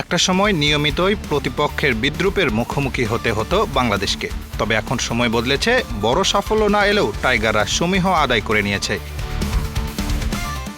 একটা সময় নিয়মিতই প্রতিপক্ষের বিদ্রূপের মুখোমুখি হতে হতো বাংলাদেশকে। তবে এখন সময় বদলেছে, বড় সাফল্য না এলেও টাইগাররা সমীহ আদায় করে নিয়েছে।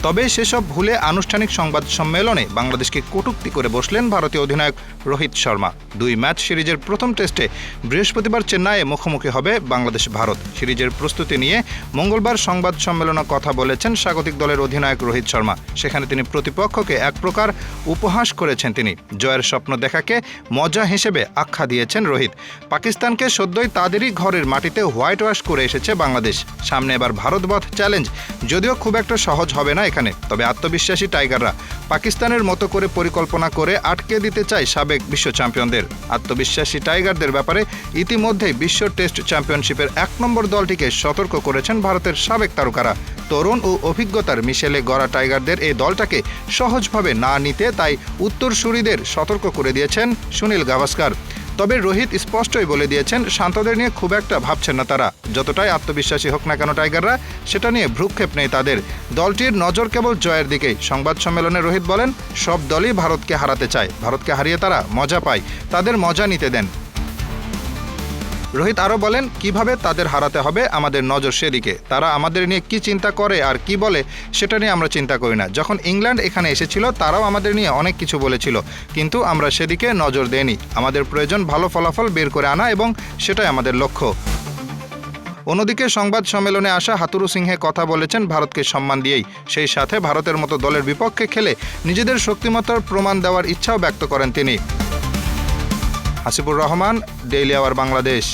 তবে সেসব ভুলে আনুষ্ঠানিক সংবাদ সম্মেলনে বাংলাদেশকে কটূক্তি করে বসলেন ভারতীয় অধিনায়ক রোহিত শর্মা। 2 ম্যাচ সিরিজের প্রথম টেস্টে বৃহস্পতিবার চেন্নাইয়ে মুখোমুখি হবে বাংলাদেশ ভারত। সিরিজের প্রস্তুতি নিয়ে মঙ্গলবার সংবাদ সম্মেলনে কথা বলেছেন স্বাগতিক দলের অধিনায়ক রোহিত শর্মা। সেখানে তিনি প্রতিপক্ষকে এক প্রকার উপহাস করেছেন। তিনি জয়ের স্বপ্ন দেখাকে মজা হিসেবে আখ্যা দিয়েছেন রোহিত। পাকিস্তানকে সদ্যই তাদেরই ঘরের মাটিতে হোয়াইট ওয়াশ করে এসেছে বাংলাদেশ। সামনে এবার ভারতবধ চ্যালেঞ্জ, যদিও খুব একটা সহজ হবে না এখানে। তবে আত্মবিশ্বাসী টাইগাররা পাকিস্তানের মতো করে পরিকল্পনা করে আটকে দিতে চায় সাবেক বিশ্ব চ্যাম্পিয়নদের। আত্মবিশ্বাসী টাইগারদের ব্যাপারে ইতিমধ্যেই বিশ্ব টেস্ট চ্যাম্পিয়নশিপের 1 নম্বর দলটিকে সতর্ক করেছেন ভারতের সাবেক তারকারা। তরুণ ও অভিজ্ঞতার মিশেলে গড়া টাইগারদের এই দলটাকে সহজভাবে না নিতে তাই উত্তরসূরিদের সতর্ক করে দিয়েছেন সুনীল গাভাস্কার। তবে রোহিত স্পষ্টই বলে দিয়েছেন, শান্তদের নিয়ে খুব একটা ভাবছেন না তারা। যতটাই আত্মবিশ্বাসী হোক না কেন টাইগাররা, সেটা নিয়ে ভ্রুক্ষেপ নেই তাদের। দলটির নজর কেবল জয়ের দিকেই। সংবাদ সম্মেলনে রোহিত বলেন, সব দলই ভারতকে হারাতে চায়, ভারতকে হারিয়ে তারা মজা পায়, তাদের মজা নিতে দেন। রোহিত আরও বলেন, কিভাবে তাদের হারাতে হবে আমাদের নজর সেদিকে। তারা আমাদের নিয়ে কি চিন্তা করে আর কি বলে সেটা নিয়ে আমরা চিন্তা করি না। যখন ইংল্যান্ড এখানে এসেছিল তারাও আমাদের নিয়ে অনেক কিছু বলেছিল, কিন্তু আমরা সেদিকে নজর দেইনি। আমাদের প্রয়োজন ভালো ফলাফল বের করে আনা এবং সেটাই আমাদের লক্ষ্য। অন্যদিকে সংবাদ সম্মেলনে আসা হাতুরু সিংহে কথা বলেছেন ভারতকে সম্মান দিয়েই। সেই সাথে ভারতের মতো দলের বিপক্ষে খেলে নিজেদের শক্তিমত্তার প্রমাণ দেওয়ার ইচ্ছাও ব্যক্ত করেন তিনি। Hasibur Rahman, Daily Our Bangladesh.